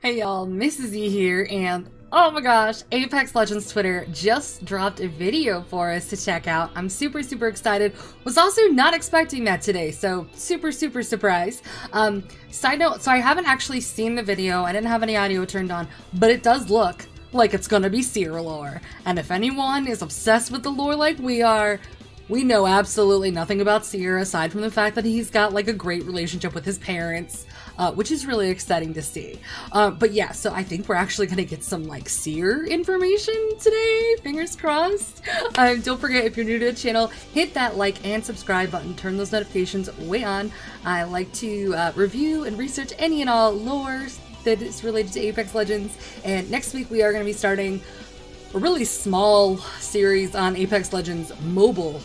Hey y'all, Mrs. E here, and oh my gosh, Apex Legends Twitter just dropped a video for us to check out. I'm super excited. Was also not expecting that today, so super surprised. Side note, so I haven't actually seen the video, I didn't have any audio turned on, but it does look like it's gonna be Seer Lore. And if anyone is obsessed with the lore like we are, we know absolutely nothing about Seer aside from the fact that he's got like a great relationship with his parents, which is really exciting to see. But yeah, so I think we're actually gonna get some like Seer information today, fingers crossed. Don't forget, if you're new to the channel, hit that like and subscribe button, turn those notifications way on. I like to review and research any and all lore that is related to Apex Legends, and next week we are gonna be starting a really small series on Apex Legends mobile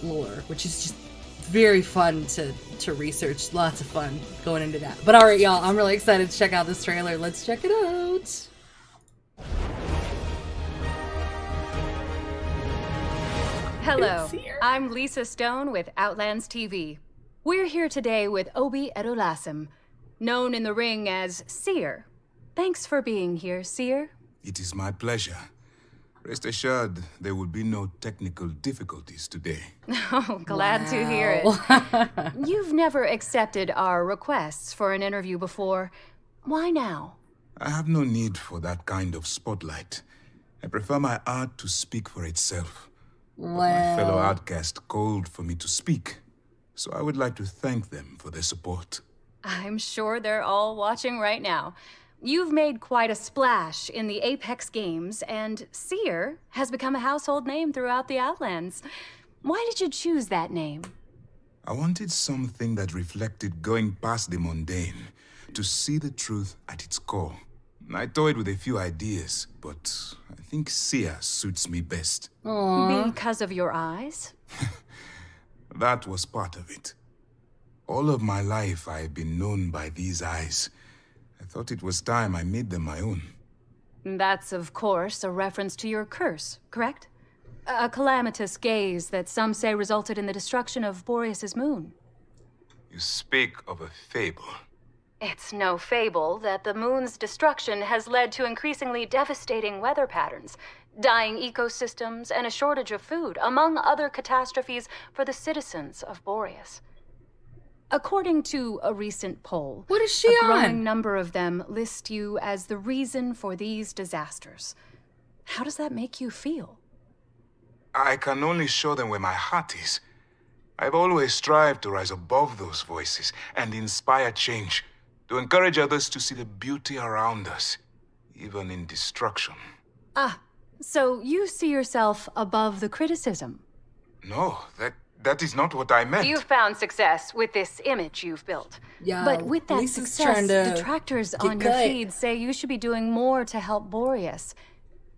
lore, which is just very fun to research. Lots of fun going into that. But alright y'all, I'm really excited to check out this trailer. Let's check it out. Hello, I'm Lisa Stone with Outlands TV. We're here today with Obi Edolasim, known in the ring as Seer. Thanks for being here, Seer. It is my pleasure. Rest assured, there will be no technical difficulties today. Oh, glad to hear it. You've never accepted our requests for an interview before. Why now? I have no need for that kind of spotlight. I prefer my art to speak for itself. But my fellow outcasts called for me to speak, so I would like to thank them for their support. I'm sure they're all watching right now. You've made quite a splash in the Apex games, and Seer has become a household name throughout the Outlands. Why did you choose that name? I wanted something that reflected going past the mundane, to see the truth at its core. I toyed with a few ideas, but I think Seer suits me best. Aww. Because of your eyes? That was part of it. All of my life I have been known by these eyes. I thought it was time I made them my own. That's, of course, a reference to your curse, correct? A calamitous gaze that some say resulted in the destruction of Boreas's moon. You speak of a fable. It's no fable that the moon's destruction has led to increasingly devastating weather patterns, dying ecosystems, and a shortage of food, among other catastrophes for the citizens of Boreas. According to a recent poll, What is she a growing on? number of them list you as the reason for these disasters. How does that make you feel? I can only show them where my heart is. I've always strived to rise above those voices and inspire change, to encourage others to see the beauty around us, even in destruction. Ah, so you see yourself above the criticism? No, that is not what I meant. You've found success with this image you've built. Yeah, But with that Lisa's success, trying to detractors get on your cut. feed say you should be doing more to help Boreas.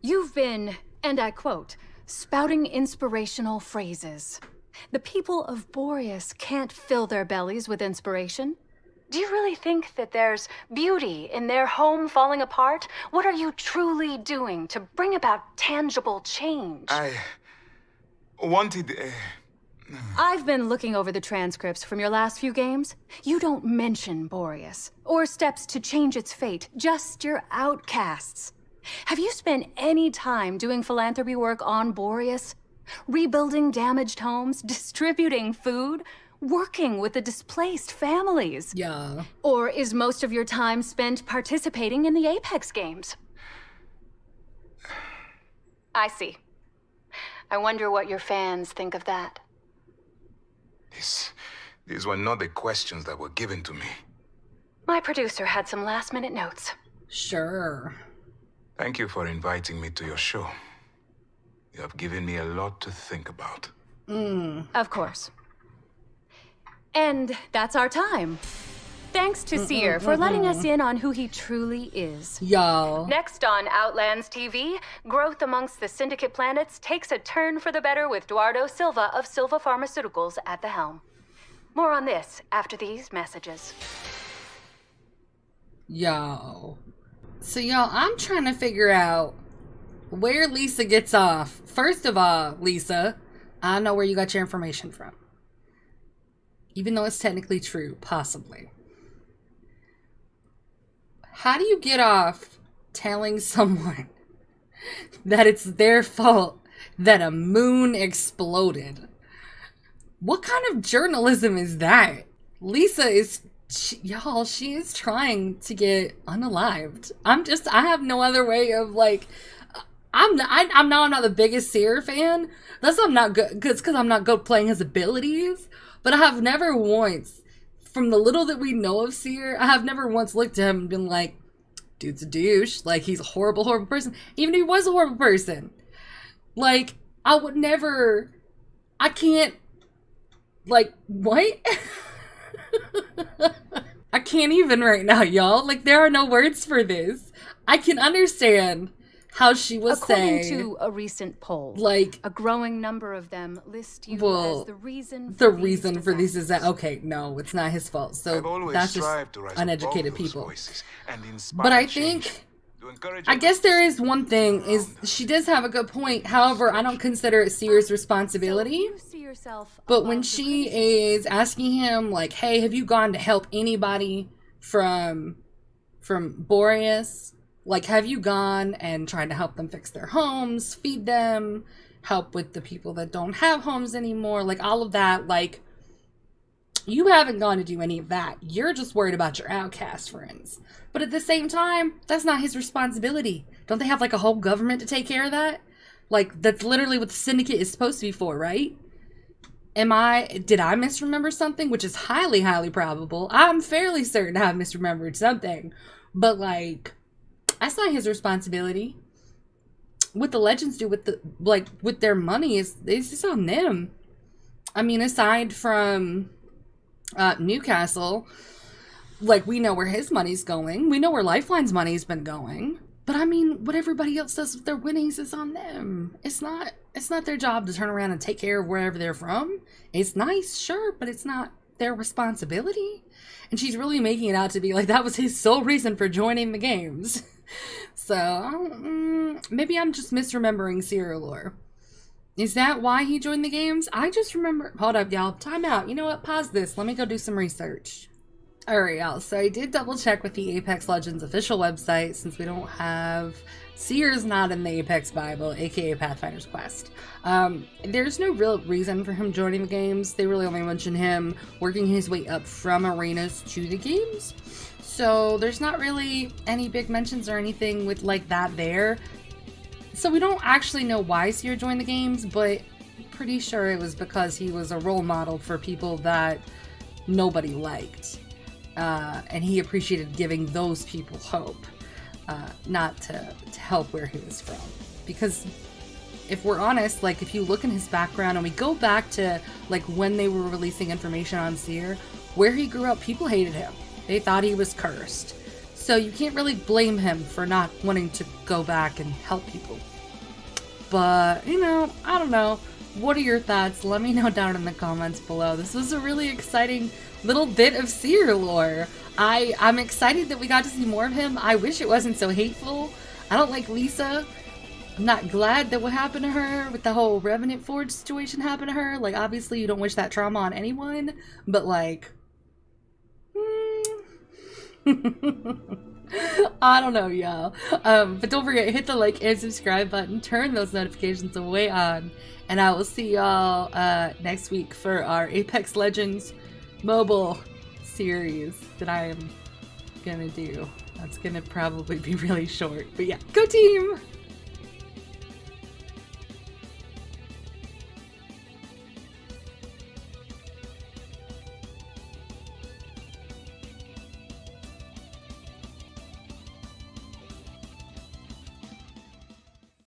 You've been, and I quote, spouting inspirational phrases. The people of Boreas can't fill their bellies with inspiration. Do you really think that there's beauty in their home falling apart? What are you truly doing to bring about tangible change? I wanted... I've been looking over the transcripts from your last few games. You don't mention Boreas, or steps to change its fate, just your outcasts. Have you spent any time doing philanthropy work on Boreas? Rebuilding damaged homes, distributing food, working with the displaced families? Yeah. Or is most of your time spent participating in the Apex games? I see. I wonder what your fans think of that. These were not the questions that were given to me. My producer had some last-minute notes. Sure. Thank you for inviting me to your show. You have given me a lot to think about. Of course. And that's our time. Thanks to Seer for letting us in on who he truly is. Y'all. Next on Outlands TV, growth amongst the Syndicate planets takes a turn for the better with Eduardo Silva of Silva Pharmaceuticals at the helm. More on this after these messages. Y'all. So y'all, I'm trying to figure out where Lisa gets off. First of all, Lisa, I don't know where you got your information from. Even though it's technically true, possibly. How do you get off telling someone that it's their fault that a moon exploded? What kind of journalism is that? Lisa is, y'all, she is trying to get unalived. I have no other way of like, I'm not the biggest Seer fan. That's why I'm not good, because I'm not good playing his abilities. But I have never once, from the little that we know of Seer, I have never once looked at him and been like, dude's a douche. Like, he's a horrible, horrible person. Even if he was a horrible person. Like, I would never, I can't, like, what? I can't even right now, y'all. Like, there are no words for this. I can understand how she was saying. According to a recent poll, like, a growing number of them list you as the reason for these is that, okay, no, it's not his fault. So that's just uneducated people. But I think, I guess there is one thing, is she does have a good point. However, I don't consider it Seer's responsibility. But when she is asking him, like, hey, have you gone to help anybody from Boreas? Like, have you gone and tried to help them fix their homes, feed them, help with the people that don't have homes anymore? Like, all of that, like, you haven't gone to do any of that. You're just worried about your outcast friends. But at the same time, that's not his responsibility. Don't they have, like, a whole government to take care of that? Like, that's literally what the Syndicate is supposed to be for, right? Did I misremember something? Which is highly, highly probable. I'm fairly certain I've misremembered something. But, like, that's not his responsibility. What the Legends do with with their money it's just on them. I mean, aside from Newcastle, like, we know where his money's going. We know where Lifeline's money's been going. But I mean, what everybody else does with their winnings is on them. It's not their job to turn around and take care of wherever they're from. It's nice, sure, but it's not their responsibility. And she's really making it out to be like that was his sole reason for joining the games. So, maybe I'm just misremembering Seer Lore. Is that why he joined the games? I just remember... Hold up, y'all. Time out. You know what? Pause this. Let me go do some research. Alright, y'all. So I did double check with the Apex Legends official website since we don't have... Seer's not in the Apex Bible, aka Pathfinder's Quest. There's no real reason for him joining the games. They really only mention him working his way up from arenas to the games. So there's not really any big mentions or anything with like that there. So we don't actually know why Seer joined the games, but pretty sure it was because he was a role model for people that nobody liked. And he appreciated giving those people hope, not to help where he was from. Because if we're honest, like if you look in his background and we go back to like when they were releasing information on Seer, where he grew up, people hated him. They thought he was cursed. So you can't really blame him for not wanting to go back and help people. But, you know, I don't know. What are your thoughts? Let me know down in the comments below. This was a really exciting little bit of Seer Lore. I'm excited that we got to see more of him. I wish it wasn't so hateful. I don't like Lisa. I'm not glad that what happened to her with the whole Revenant Forge situation happened to her. Like, obviously you don't wish that trauma on anyone. But, like... I don't know, y'all. But don't forget, hit the like and subscribe button, turn those notifications way on, and I will see y'all next week for our Apex Legends mobile series that I am gonna do. That's gonna probably be really short, but yeah, go team!